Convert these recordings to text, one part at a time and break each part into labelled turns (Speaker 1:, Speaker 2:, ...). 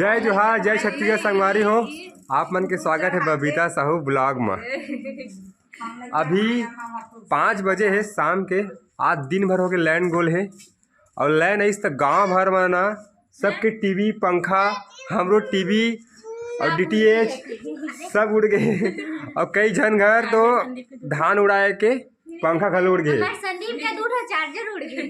Speaker 1: जय जोहार, जय छत्तीसगढ़ संगवारी हो। आप मन के स्वागत है बबीता साहू ब्लॉग में। अभी 5 बजे है शाम के। आज दिन भर हो गए लैंड गोल है और लैंड इस तक गाँव भर में ना सबके टीवी पंखा, हमरो टीवी और DTH सब उड़ गए और कई जन घर तो धान उड़ाए के पंखा खल उड़ गए।
Speaker 2: संदीप के 2 चार्जर उड़ गए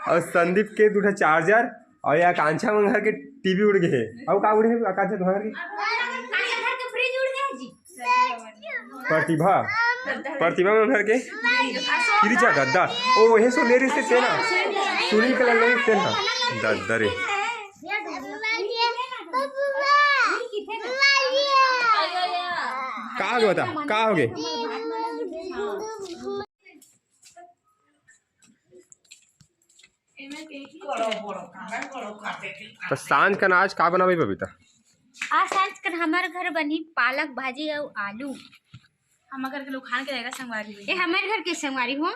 Speaker 1: और संदीप के 2 चार्जर और या आकांक्षा मंगर के टीवी उड़ गए। और का उड़े आकांक्षा घर
Speaker 2: के फ्रिज उड़ गया जी।
Speaker 1: प्रतिभा मंगर के फ्रिज गद्दा ओ वही सो ले रही से ना सुनी के ले से ना दद्दरे का हो बता का हो गए। तो सांझ का नाच का बनावे बबीता?
Speaker 2: आज सांझ कर हमारे घर बनी पालक भाजी और आलू।
Speaker 3: हमारे घर के लोग खान के रहेगा संगवारी।
Speaker 2: ये हमारे घर के संगवारी हो।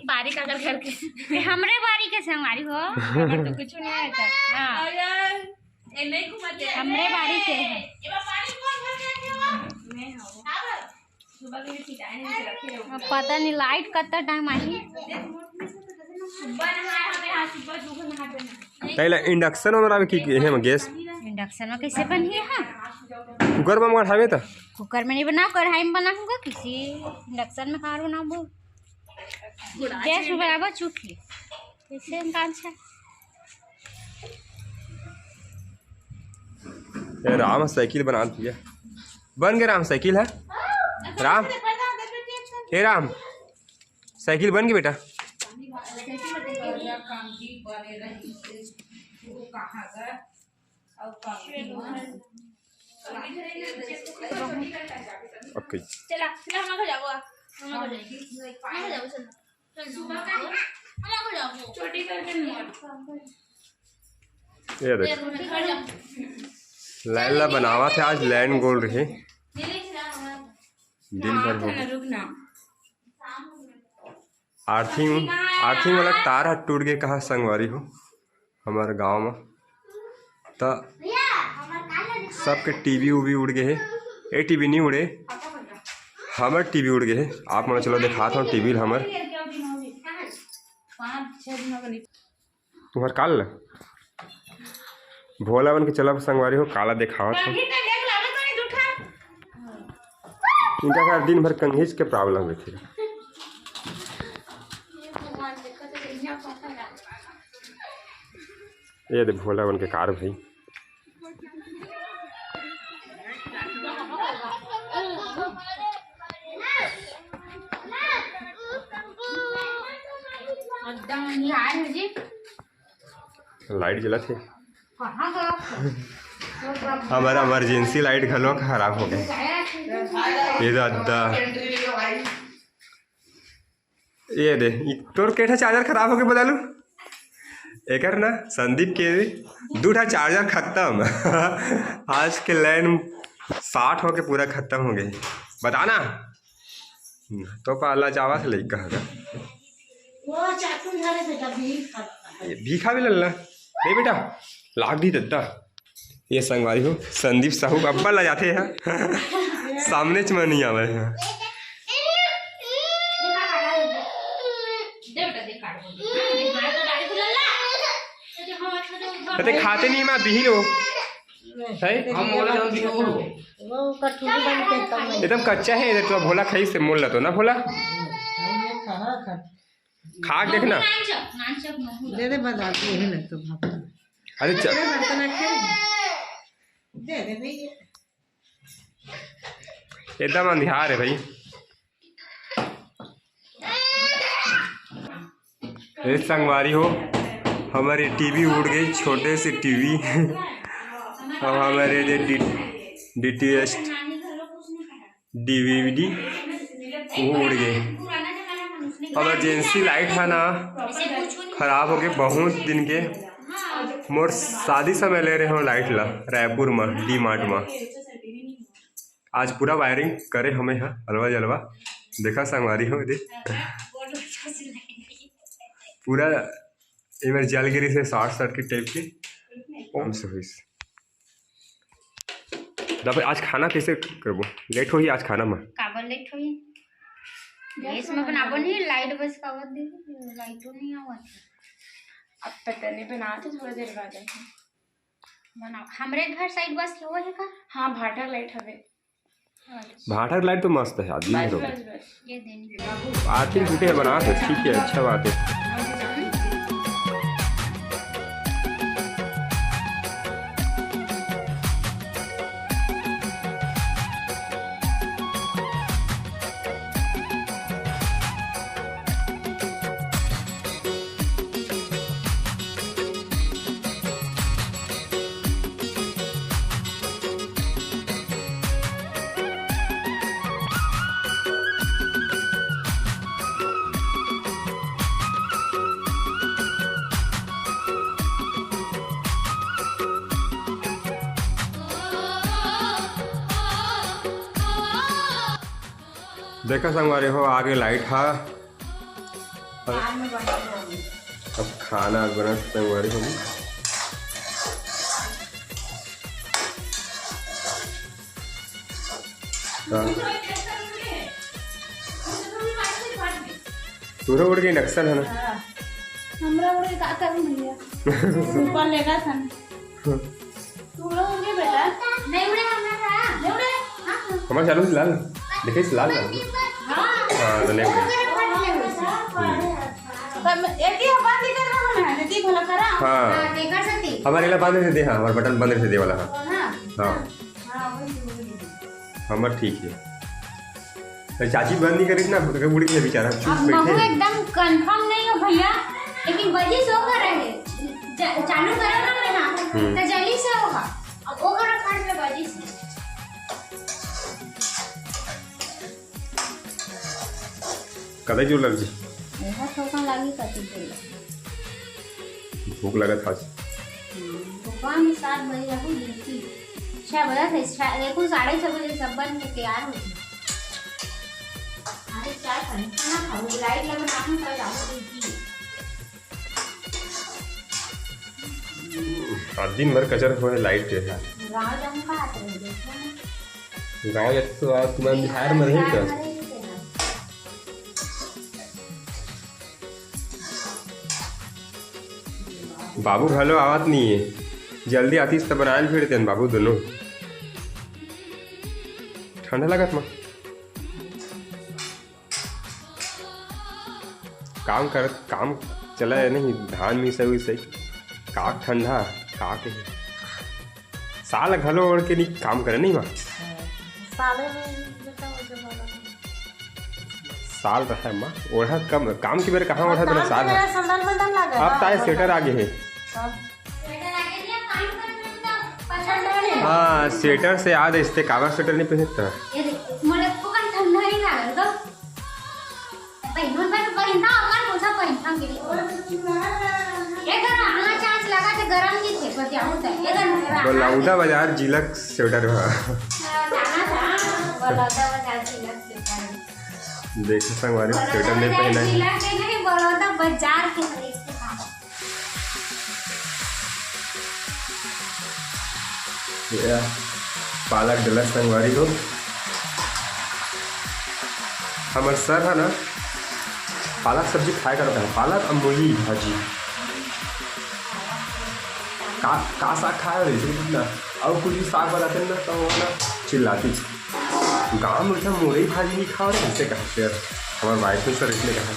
Speaker 3: बारी का घर के
Speaker 2: ये हमरे बारी के संगवारी हो। अगर तो कुछ नहीं आता हां
Speaker 3: ए नहीं घुमाते
Speaker 2: हमरे बारी के है।
Speaker 3: ये पानी कौन भर के रखे मैं हो सुबह के ठिकाने से रखे हो।
Speaker 2: पता नहीं लाइट कत्ता टाइम आई।
Speaker 3: सुबह नहाए हमें हां सुबह दुगो नहाते ना
Speaker 1: पहले इंडक्शन में बनावे की है में गैस
Speaker 2: इंडक्शन में कैसे बनी है?
Speaker 1: कुकर में उठावे तो
Speaker 2: कुकर में नहीं बना कढ़ाई में बनाऊंगा किसी इंडक्शन में खार बनाबो गैस में बनाबो चूल्हे कैसे कांचा।
Speaker 1: ये राम साइकिल बना दिया बन गया। राम साइकिल है राम हे राम साइकिल बन गई बेटा। ओके
Speaker 3: चला चला हम घर जाओ हम घर जाओ चल सुबह का हम घर जाओ छोटी करके नहीं
Speaker 1: ये देख लैला बनावा थे आज लैंड गोल रहे दिन भर हो गया।
Speaker 3: रुकना
Speaker 1: आर्थिंग वाला तार टूट गए कहा संगवारी हो हमारे गांव में। तो सबके टीवी उवी उड़ गए है। ए टीवी नहीं उड़े हमारे टीवी उड़ गए है। आप मैं चलो दिखाता हूँ टीवी हमार
Speaker 3: 5-6 दिन हो गए
Speaker 1: तुम्हार काल भोला बन के चला संगवारी हो काला दिखावा था इनका का दिन भर कंघीज के प्रॉब्लम हुई थी। ये दे भोला बन के कार भाई लाइट जला थे हमारा इमरजेंसी लाइट घलो खराब हो गए। ये दादा ये दे तोर केठा चार्जर खराब हो गए बता लू एक ना संदीप के 2 चार्जर खत्म आज के लाइन 60 हो के पूरा खत्म हो गए। बताना तो पाला जावा से लई कहा भीखा भी लल्ला नहीं बेटा लाग दी दत्ता। ये संगवारी हो संदीप साहू अब्बा ला जाते हैं सामने च नहीं आवे हैं। कते खाते नहीं मां बिही हो सही एकदम कच्चा है तो भोला खाई से मोल तो ना भोला खा देखना
Speaker 4: दे दे बता यही ना तो
Speaker 1: अरे
Speaker 4: दे दे भैया
Speaker 1: एकदम अंधियार है भाई। ये संगवारी हो हमारी टीवी उड़ गई छोटे से टीवी और हमारे DTH DVD वो उड़ गए। इमरजेंसी लाइट है ना खराब हो गए बहुत दिन के। मोर शादी समय ले रहे हो लाइट ला रायपुर में डी मार्ट में। आज पूरा वायरिंग करे हमें यहाँ अलवा जलवा देखा संगवारी हो दे पूरा इमर जल गिरी से शॉर्ट सर्किट टाइप की ओम से हुई। दबे आज खाना कैसे करबो? लेट होही आज खाना में।
Speaker 2: काबर लेट होई गैस में बनाबो नहीं, लाइट बस काबर दे लाइट नहीं आवत।
Speaker 3: अब पता नहीं बनाते थोड़ी देर बाद
Speaker 2: बनाओ। हमरे घर साइड बस हो है का?
Speaker 3: हाँ भाटा लाइट हवे।
Speaker 1: भाटा लाइट तो मस्त है आदमी
Speaker 3: बस
Speaker 1: तो
Speaker 3: बस बस
Speaker 2: ये देनी
Speaker 1: आरती टूटे है बना तो ठीक है, अच्छा बात है। देखा संगवारी हो आगे लाइट हा। अब खाना बना संगवारी हो। तुरा उड़ गई नक्सल है ना।
Speaker 3: हमरा उड़ के का करूं भैया? ऊपर लेगा था। तू उड़ गई बेटा?
Speaker 2: नहीं उड़े हमारा नहीं उड़े। हां
Speaker 1: हमारा चालू लाल देखे लाल लाल। हाँ तो नहीं
Speaker 3: तब एटी हवा दी कर रहा हूं ना, एटी भला करा।
Speaker 1: हाँ
Speaker 2: नहीं कर सकती।
Speaker 1: हमारे ला बंद से दे। हाँ हमारा बटन बंद से दे वाला। हाँ
Speaker 3: हां
Speaker 1: हाँ हमारा ठीक है। तो चाची बंद नहीं करी ना उड़ गई बेचारा चुप
Speaker 2: अब महू
Speaker 1: बैठे।
Speaker 2: एकदम कंफर्म नहीं हो भैया, लेकिन बजी सो कर रहे चालू करो ना मेरा तो जल्दी से होगा। अब वो करो फट में बजी से
Speaker 1: कदे जो लग जी
Speaker 2: ऐसा ठोका लगी कति देर
Speaker 1: भूख लगा था आज।
Speaker 2: दुकान 7 बजे जाऊँ ड्यूटी 6 बजे थे। देखो 6:30 बजे सब बन के तैयार हो गए। अरे चाय खाना खाओ लाइट लगा नाखून कर जाओ ड्यूटी।
Speaker 1: आज दिन भर कचरा हुआ है लाइट के साथ।
Speaker 2: गाँव जाऊँ का आते हैं देखो
Speaker 1: गाँव जाते तो आज तुम्हारे बिहार में रही तो बाबू भलो आवत नहीं है। जल्दी आतीस तो बनाए फिरते हैं बाबू दोनों। ठंडा लगत माँ काम चला है नहीं धान में सही का ठंडा का के साल घलो ओढ़ के नहीं काम करे नहीं माँ। साल रहा है माँ ओढ़ा कम काम की बेर कहाँ ओढ़ा तो साल है। अब ताए स्वेटर आगे है। हाँ स्वेटर से याद है इससे कावा स्वेटर नहीं पहनता।
Speaker 2: ये देखो मुझे को kan ठंडा नहीं लगा तो पहनूं पर पहनता और मुझे पहनता गिरी ये कर आना चांस लगा के गरम नहीं थे पर क्या होता है ये कर
Speaker 1: बलौदा बाजार जिलक स्वेटर है।
Speaker 2: जाना था बलौदा बाजार जिलक स्वेटर
Speaker 1: देखो संगवारी स्वेटर नहीं पहना है।
Speaker 2: जिला के नहीं बलौदा बाजार के खरीद के काम
Speaker 1: ये पालक डला संगवारी हो। हमारे सर है ना पालक सब्जी खाया करता है। पालक और मूली भाजी का साग खाया रही ना और कुछ भी साग बनाते हैं ना तो वो ना चिल्लाती। गाँव में उठा मूली भाजी नहीं खा रहे इससे कहा फिर हमारे वाइफ ने सर इसने कहा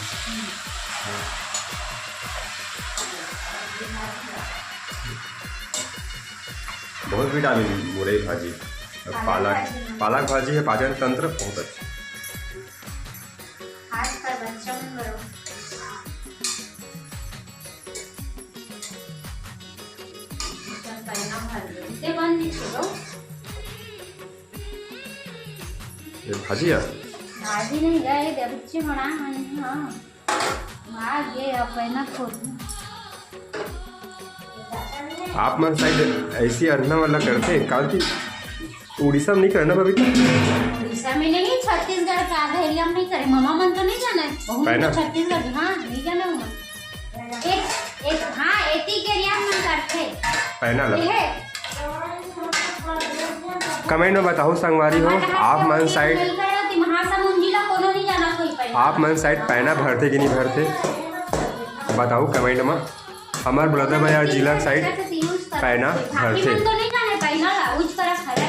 Speaker 1: बहुत विटामिन मूली भाजी। पालक भाजी है पाचन तंत्र बहुत अच्छा।
Speaker 2: खासकर बच्चों में करो ये बंद छोड़ो
Speaker 1: ये भाजी है
Speaker 2: भाजी नहीं गए दे बच्चे बना हाँ भाग ये अपना खोद
Speaker 1: आप मन शायद ऐसी अरना वाला करते काल की उड़ीसा में नहीं करना बबीता।
Speaker 2: उड़ीसा में नहीं छत्तीसगढ़ का आधा एरिया में नहीं करे। मामा मन तो नहीं जाना है छत्तीसगढ़ हाँ नहीं जाना हुआ एक हाँ एटी के एरिया में करते
Speaker 1: पहना ला कमेंट में बताओ संगवारी हो आप मन साइड
Speaker 2: महासमुंद जिला कोनो नहीं जाना कोई पैना
Speaker 1: आप मन साइड पैना भरते कि नहीं भरते बताओ कमेंट में। हमार बलौदा बाजार जिला साइड पैना भरते
Speaker 2: तो नहीं जाने पैना ला उच कर खरे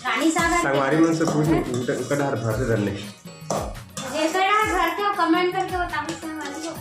Speaker 2: रानी साहब
Speaker 1: संगवारी मन से पूछ उनका डर भरते डरने
Speaker 2: जैसे रहा भरते हो कमेंट करके बताओ संगवारी हो।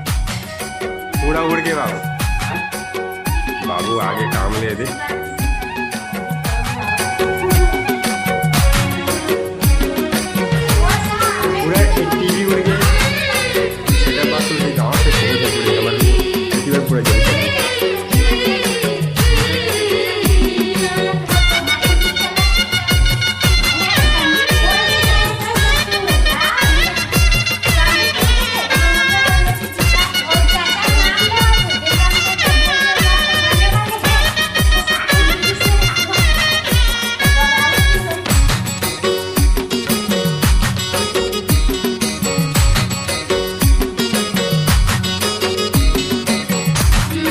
Speaker 1: पूरा उड़ के बाबू बाबू आगे काम ले दे।